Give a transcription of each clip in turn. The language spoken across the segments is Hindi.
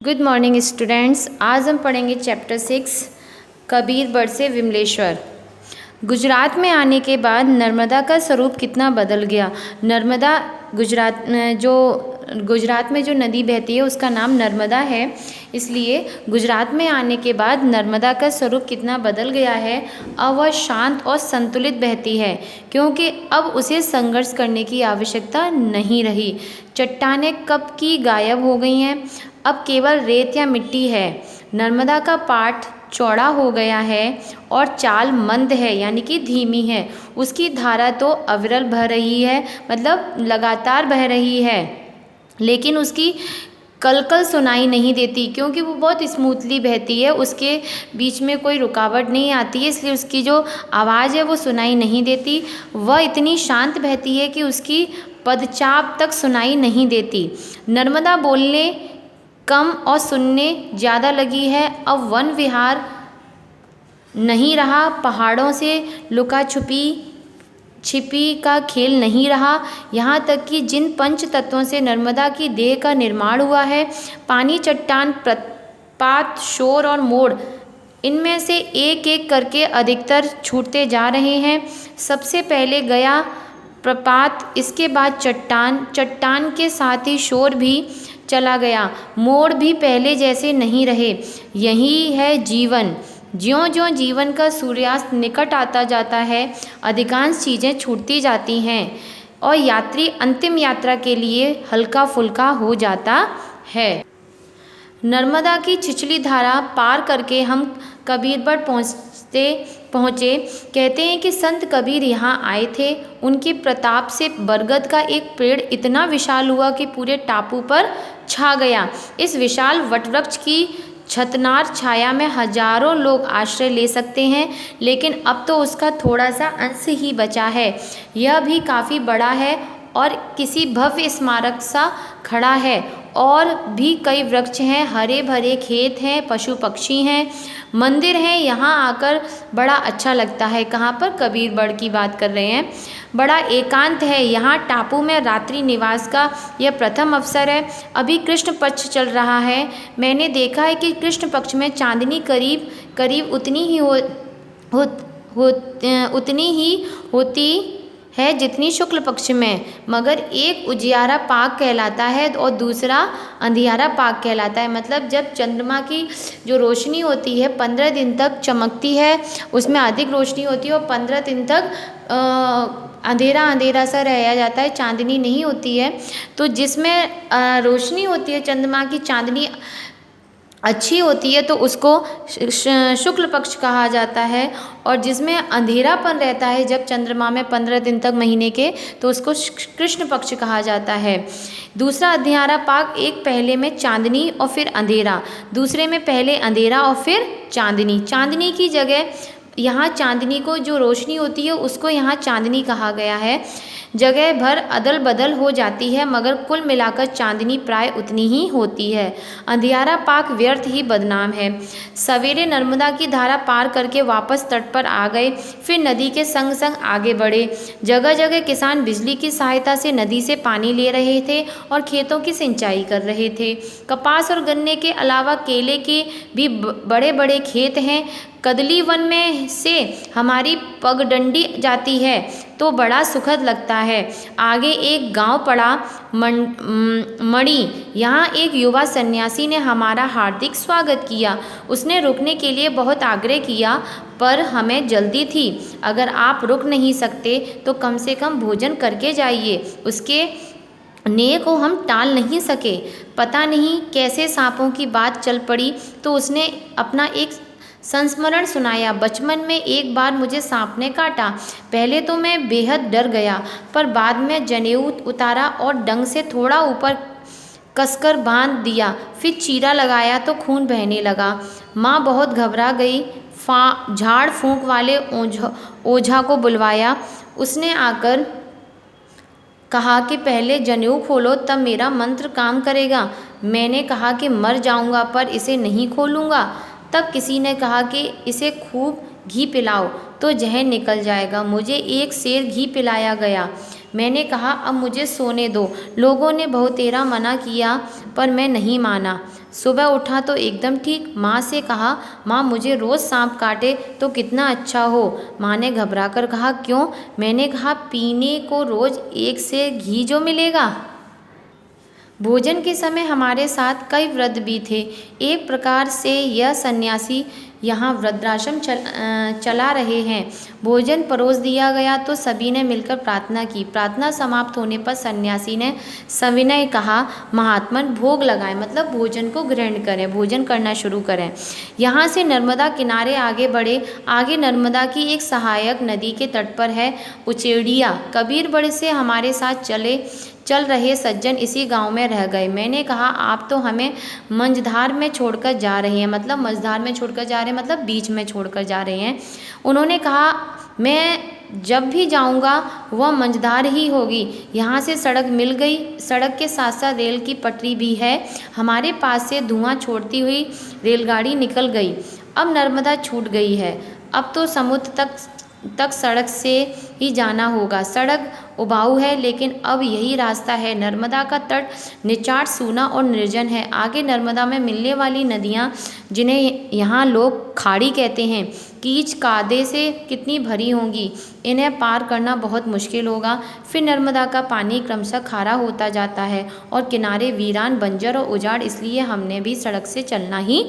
Good morning students. आज हम पढ़ेंगे चैप्टर 6 कबीरबढ़ से विमलेश्वर। गुजरात में आने के बाद नर्मदा का स्वरूप कितना बदल गया। नर्मदा गुजरात में जो नदी बहती है उसका नाम नर्मदा है, इसलिए गुजरात में आने के बाद नर्मदा का स्वरूप कितना बदल गया है। अब वह शांत और संतुलित बहती है क्योंकि अब उसे संघर्ष करने की आवश्यकता नहीं रही। चट्टानें कब की गायब हो गई हैं, अब केवल रेत या मिट्टी है। नर्मदा का पाट चौड़ा हो गया है और चाल मंद है यानी कि धीमी है। उसकी धारा तो अविरल बह रही है, मतलब लगातार बह रही है, लेकिन उसकी कलकल सुनाई नहीं देती क्योंकि वो बहुत स्मूथली बहती है, उसके बीच में कोई रुकावट नहीं आती है, इसलिए उसकी जो आवाज़ है वो सुनाई नहीं देती। वह इतनी शांत बहती है कि उसकी पदचाप तक सुनाई नहीं देती। नर्मदा बोलने कम और सुनने ज़्यादा लगी है। अब वन विहार नहीं रहा, पहाड़ों से लुका छिपी का खेल नहीं रहा। यहाँ तक कि जिन पंच तत्वों से नर्मदा की देह का निर्माण हुआ है, पानी, चट्टान, प्रपात, शोर और मोड़, इनमें से एक एक करके अधिकतर छूटते जा रहे हैं। सबसे पहले गया प्रपात, इसके बाद चट्टान के साथ ही शोर भी चला गया। मोड़ भी पहले जैसे नहीं रहे। यही है जीवन। ज्यों ज्यों जीवन का सूर्यास्त निकट आता जाता है, अधिकांश चीज़ें छूटती जाती हैं और यात्री अंतिम यात्रा के लिए हल्का फुल्का हो जाता है। नर्मदा की छिछली धारा पार करके हम कबीरबढ़ पहुँचे। कहते हैं कि संत कबीर यहाँ आए थे। उनके प्रताप से बरगद का एक पेड़ इतना विशाल हुआ कि पूरे टापू पर छा गया। इस विशाल वटवृक्ष की छतनार छाया में हजारों लोग आश्रय ले सकते हैं, लेकिन अब तो उसका थोड़ा सा अंश ही बचा है। यह भी काफ़ी बड़ा है और किसी भव्य स्मारक सा खड़ा है। और भी कई वृक्ष हैं, हरे भरे खेत हैं, पशु पक्षी हैं, मंदिर हैं। यहाँ आकर बड़ा अच्छा लगता है। कहाँ पर? कबीरबढ़ की बात कर रहे हैं। बड़ा एकांत है यहाँ। टापू में रात्रि निवास का यह प्रथम अवसर है। अभी कृष्ण पक्ष चल रहा है। मैंने देखा है कि कृष्ण पक्ष में चांदनी करीब करीब उतनी ही होती है जितनी शुक्ल पक्ष में, मगर एक उजियारा पाक कहलाता है और दूसरा अंधियारा पाक कहलाता है। मतलब जब चंद्रमा की जो रोशनी होती है 15 दिन तक चमकती है, उसमें अधिक रोशनी होती है और 15 दिन तक अंधेरा अंधेरा सा रह जाता है, चांदनी नहीं होती है। तो जिसमें रोशनी होती है, चंद्रमा की चांदनी अच्छी होती है, तो उसको शुक्ल पक्ष कहा जाता है। और जिसमें अंधेरापन रहता है जब चंद्रमा में 15 दिन तक महीने के, तो उसको कृष्ण पक्ष कहा जाता है। दूसरा अंधियारा पाक, एक पहले में चांदनी और फिर अंधेरा, दूसरे में पहले अंधेरा और फिर चांदनी। चांदनी की जगह यहाँ चांदनी को जो रोशनी होती है उसको यहाँ चांदनी कहा गया है। जगह भर अदल बदल हो जाती है, मगर कुल मिलाकर चांदनी प्राय उतनी ही होती है। अंधियारा पाक व्यर्थ ही बदनाम है। सवेरे नर्मदा की धारा पार करके वापस तट पर आ गए, फिर नदी के संग संग आगे बढ़े। जगह जगह किसान बिजली की सहायता से नदी से पानी ले रहे थे और खेतों की सिंचाई कर रहे थे। कपास और गन्ने के अलावा केले के भी बड़े बड़े खेत हैं। कदली वन में से हमारी पगडंडी जाती है तो बड़ा सुखद लगता है। आगे एक गांव पड़ा, मणि। यहाँ एक युवा सन्यासी ने हमारा हार्दिक स्वागत किया। उसने रुकने के लिए बहुत आग्रह किया, पर हमें जल्दी थी। अगर आप रुक नहीं सकते तो कम से कम भोजन करके जाइए। उसके नेह को हम टाल नहीं सके। पता नहीं कैसे सांपों की बात चल पड़ी तो उसने अपना एक संस्मरण सुनाया। बचपन में एक बार मुझे सांप ने काटा। पहले तो मैं बेहद डर गया, पर बाद में जनेऊ उतारा और डंग से थोड़ा ऊपर कसकर बांध दिया, फिर चीरा लगाया तो खून बहने लगा। माँ बहुत घबरा गई। झाड़ फूंक वाले ओझा को बुलवाया। उसने आकर कहा कि पहले जनेऊ खोलो, तब मेरा मंत्र काम करेगा। मैंने कहा कि मर जाऊंगा पर इसे नहीं खोलूंगा। तब किसी ने कहा कि इसे खूब घी पिलाओ तो जहर निकल जाएगा। मुझे एक सेर घी पिलाया गया। मैंने कहा अब मुझे सोने दो। लोगों ने बहुतेरा मना किया पर मैं नहीं माना। सुबह उठा तो एकदम ठीक। माँ से कहा, माँ मुझे रोज़ सांप काटे तो कितना अच्छा हो। माँ ने घबरा कर कहा, क्यों? मैंने कहा, पीने को रोज़ 1 सेर घी जो मिलेगा। भोजन के समय हमारे साथ कई वृद्ध भी थे। एक प्रकार से यह सन्यासी यहाँ वृद्धाश्रम चला रहे हैं। भोजन परोस दिया गया तो सभी ने मिलकर प्रार्थना की। प्रार्थना समाप्त होने पर सन्यासी ने सविनय कहा, महात्मन भोग लगाएं, मतलब भोजन को ग्रहण करें, भोजन करना शुरू करें। यहाँ से नर्मदा किनारे आगे बढ़े। आगे नर्मदा की एक सहायक नदी के तट पर है उचेड़िया। कबीर बड़े से हमारे साथ चल रहे सज्जन इसी गांव में रह गए। मैंने कहा, आप तो हमें मंझधार में छोड़कर जा रहे हैं, मतलब मझधार में छोड़कर जा रहे हैं, मतलब बीच में छोड़कर जा रहे हैं। उन्होंने कहा, मैं जब भी जाऊंगा वह मंझधार ही होगी। यहाँ से सड़क मिल गई। सड़क के साथ साथ रेल की पटरी भी है। हमारे पास से धुआं छोड़ती हुई रेलगाड़ी निकल गई। अब नर्मदा छूट गई है। अब तो समुद्र तक सड़क से ही जाना होगा। सड़क उबाऊ है, लेकिन अब यही रास्ता है। नर्मदा का तट निचाट, सूना और निर्जन है। आगे नर्मदा में मिलने वाली नदियाँ, जिन्हें यहाँ लोग खाड़ी कहते हैं, कीच कादे से कितनी भरी होंगी। इन्हें पार करना बहुत मुश्किल होगा। फिर नर्मदा का पानी क्रमशः खारा होता जाता है और किनारे वीरान, बंजर और उजाड़। इसलिए हमने भी सड़क से चलना ही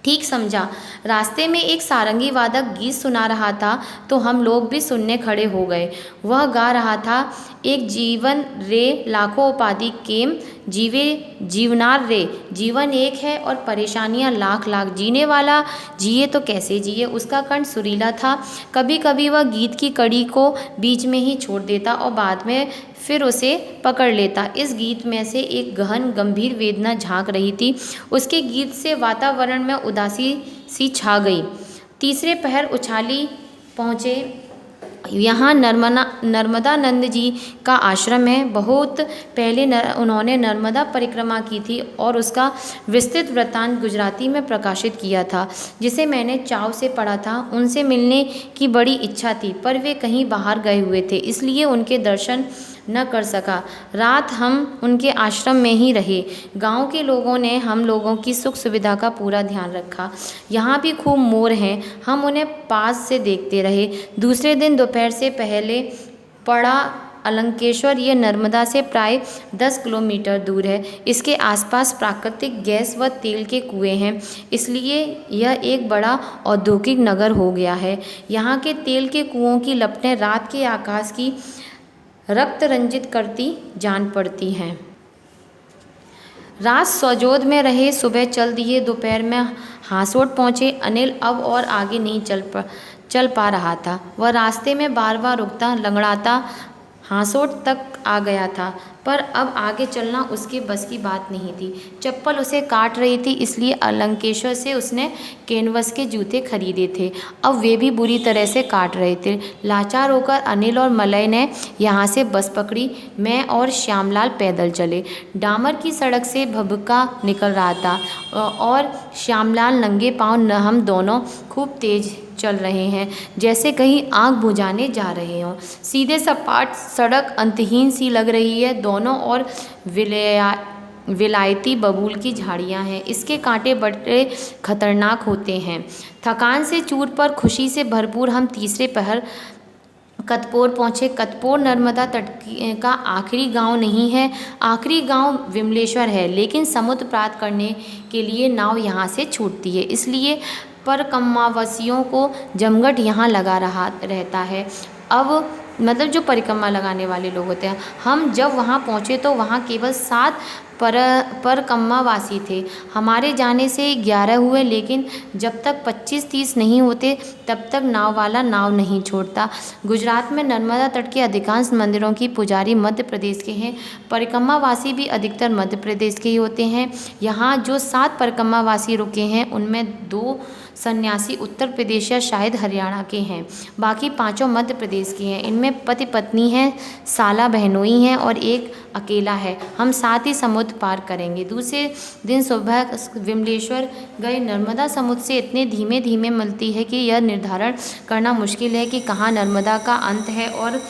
ठीक समझा। रास्ते में एक सारंगी वादक गीत सुना रहा था तो हम लोग भी सुनने खड़े हो गए। वह गा रहा था, एक जीवन रे लाखों उपाधि केम जीवे जीवनार रे। जीवन एक है और परेशानियां लाख लाख। जीने वाला जिए तो कैसे जिए। उसका कंठ सुरीला था। कभी कभी वह गीत की कड़ी को बीच में ही छोड़ देता और बाद में फिर उसे पकड़ लेता। इस गीत में से एक गहन गंभीर वेदना झांक रही थी। उसके गीत से वातावरण में उदासी सी छा गई। तीसरे पहर उछाली पहुँचे। यहाँ नर्मदानंद जी का आश्रम है। बहुत पहले उन्होंने नर्मदा परिक्रमा की थी और उसका विस्तृत वृत्तांत गुजराती में प्रकाशित किया था, जिसे मैंने चाव से पढ़ा था। उनसे मिलने की बड़ी इच्छा थी, पर वे कहीं बाहर गए हुए थे, इसलिए उनके दर्शन न कर सका। रात हम उनके आश्रम में ही रहे। गांव के लोगों ने हम लोगों की सुख सुविधा का पूरा ध्यान रखा। यहाँ भी खूब मोर हैं। हम उन्हें पास से देखते रहे। दूसरे दिन दोपहर से पहले पड़ा अलंकेश्वर, ये नर्मदा से प्राय 10 किलोमीटर दूर है। इसके आसपास प्राकृतिक गैस व तेल के कुएं हैं, इसलिए यह एक बड़ा औद्योगिक नगर हो गया है। यहाँ के तेल के कुओं की लपटें रात के आकाश की रक्त रंजित करती जान पड़ती हैं। रात सौजोद में रहे, सुबह चल दिए। दोपहर में हासोट पहुँचे। अनिल अब और आगे नहीं चल पा रहा था। वह रास्ते में बार बार रुकता, लंगड़ाता हासोट तक आ गया था, पर अब आगे चलना उसके बस की बात नहीं थी। चप्पल उसे काट रही थी, इसलिए अलंकेश्वर से उसने कैनवस के जूते खरीदे थे। अब वे भी बुरी तरह से काट रहे थे। लाचार होकर अनिल और मलय ने यहाँ से बस पकड़ी। मैं और श्यामलाल पैदल चले। डामर की सड़क से भभका निकल रहा था और श्यामलाल नंगे पाँव, हम दोनों खूब तेज चल रहे हैं, जैसे कहीं आग बुझाने जा रहे हों। सीधे सपाट सड़क अंतहीन सी लग रही है। दोनों ओर विलायती बबूल की झाड़ियां हैं। इसके कांटे बड़े खतरनाक होते हैं। थकान से चूर पर खुशी से भरपूर हम तीसरे पहर कतपोर पहुँचे। कतपोर नर्मदा तट का आखिरी गांव नहीं है। आखिरी गांव विमलेश्वर है, लेकिन समुद्र पार करने के लिए नाव यहाँ से छूटती है, इसलिए परिक्रमावासियों को जमघट यहाँ लगा रहता है। अब मतलब जो परिक्रमा लगाने वाले लोग होते हैं। हम जब वहाँ पहुँचे तो वहाँ केवल 7 परिक्रमावासी थे। हमारे जाने से 11 हुए, लेकिन जब तक 25-30 नहीं होते तब तक नाव वाला नाव नहीं छोड़ता। गुजरात में नर्मदा तट के अधिकांश मंदिरों की पुजारी मध्य प्रदेश के हैं। परिक्रमावासी भी अधिकतर मध्य प्रदेश के ही होते हैं। यहाँ जो 7 परिक्रमावासी रुके हैं, उनमें 2 सन्यासी उत्तर प्रदेश या शायद हरियाणा के हैं। बाकी 5 मध्य प्रदेश के हैं। इनमें पति पत्नी हैं, साला बहनोई हैं और एक अकेला है। हम साथ ही समुद्र पार करेंगे। दूसरे दिन सुबह विमलेश्वर गए। नर्मदा समुद्र से इतने धीमे धीमे मिलती है कि यह निर्धारण करना मुश्किल है कि कहाँ नर्मदा का अंत है और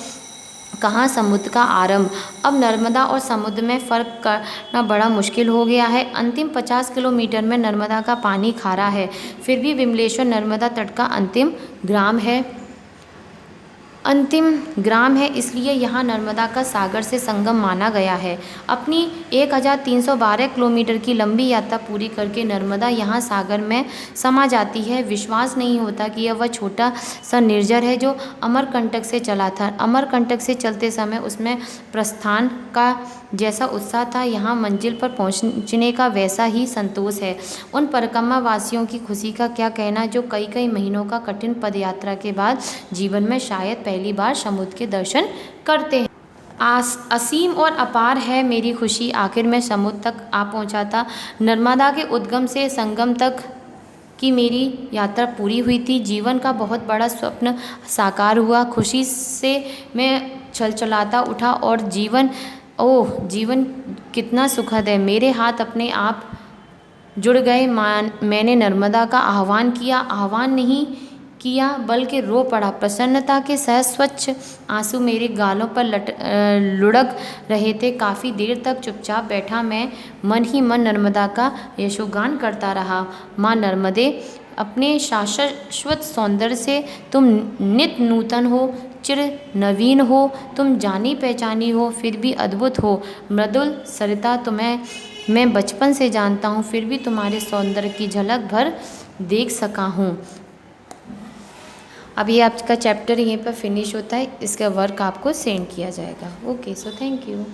कहाँ समुद्र का आरंभ। अब नर्मदा और समुद्र में फ़र्क करना बड़ा मुश्किल हो गया है। अंतिम 50 किलोमीटर में नर्मदा का पानी खारा है, फिर भी विमलेश्वर नर्मदा तट का अंतिम ग्राम है, इसलिए यहाँ नर्मदा का सागर से संगम माना गया है। अपनी 1312 किलोमीटर की लंबी यात्रा पूरी करके नर्मदा यहाँ सागर में समा जाती है। विश्वास नहीं होता कि यह वह छोटा सा निर्जर है जो अमरकंटक से चला था। अमरकंटक से चलते समय उसमें प्रस्थान का जैसा उत्साह था, यहाँ मंजिल पर पहुँचने का वैसा ही संतोष है। उन परिक्रमा वासियों की खुशी का क्या कहना, जो कई कई महीनों का कठिन पदयात्रा के बाद जीवन में शायद पहली बार समुद्र के दर्शन करते हैं। असीम और अपार है मेरी खुशी, आखिर मैं समुद्र तक आ पहुंचा था। नर्मदा के उद्गम से संगम तक की मेरी यात्रा पूरी हुई थी। जीवन का बहुत बड़ा स्वप्न साकार हुआ। खुशी से मैं छलछलाता उठा और जीवन कितना सुखद है। मेरे हाथ अपने आप जुड़ गए। मैंने नर्मदा का आह्वान नहीं किया बल्कि रो पड़ा। प्रसन्नता के साथ स्वच्छ आंसू मेरे गालों पर लुढ़क रहे थे। काफ़ी देर तक चुपचाप बैठा मैं मन ही मन नर्मदा का यशोगान करता रहा। माँ नर्मदे, अपने शाश्वत सौंदर्य से तुम नित नूतन हो, चिर नवीन हो। तुम जानी पहचानी हो, फिर भी अद्भुत हो। मृदुल सरिता, तुम्हें मैं बचपन से जानता हूँ, फिर भी तुम्हारे सौंदर्य की झलक भर देख सका हूँ। अब ये आपका चैप्टर यहीं पर फिनिश होता है। इसका वर्क आपको सेंड किया जाएगा। Okay, so thank you.